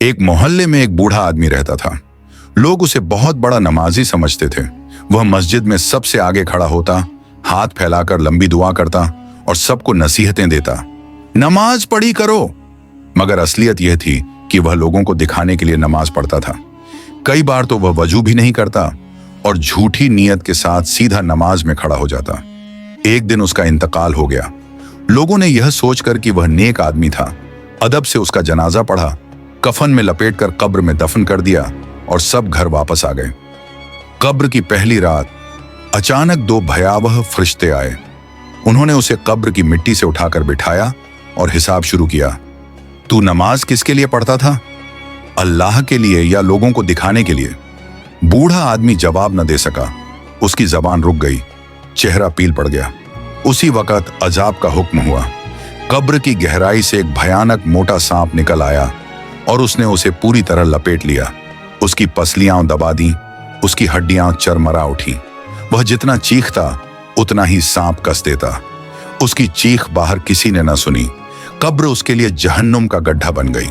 एक मोहल्ले में एक बूढ़ा आदमी रहता था। लोग उसे बहुत बड़ा नमाजी समझते थे। वह मस्जिद में सबसे आगे खड़ा होता, हाथ फैलाकर लंबी दुआ करता और सबको नसीहतें देता, नमाज पढ़ी करो। मगर असलियत यह थी कि वह लोगों को दिखाने के लिए नमाज पढ़ता था। कई बार तो वह वजू भी नहीं करता और झूठी नीयत के साथ सीधा नमाज में खड़ा हो जाता। एक दिन उसका इंतकाल हो गया। लोगों ने यह सोचकर कि वह नेक आदमी था, अदब से उसका जनाजा पढ़ा, कफन में लपेटकर कब्र में दफन कर दिया और सब घर वापस आ गए। कब्र की पहली रात अचानक दो भयावह फरिश्ते आए। उन्होंने उसे कब्र की मिट्टी से उठाकर बिठाया और हिसाब शुरू किया। तू नमाज किसके लिए पढ़ता था, अल्लाह के लिए या लोगों को दिखाने के लिए? बूढ़ा आदमी जवाब न दे सका। उसकी जबान रुक गई, चेहरा पील पड़ गया। उसी वक्त अजाब का हुक्म हुआ। कब्र की गहराई से एक भयानक मोटा सांप निकल आया और उसने उसे पूरी तरह लपेट लिया। उसकी पसलियां दबा दी, उसकी हड्डियां चरमरा उठी। वह जितना चीखता उतना ही सांप कस देता। उसकी चीख बाहर किसी ने न सुनी। कब्र उसके लिए जहन्नुम का गड्ढा बन गई।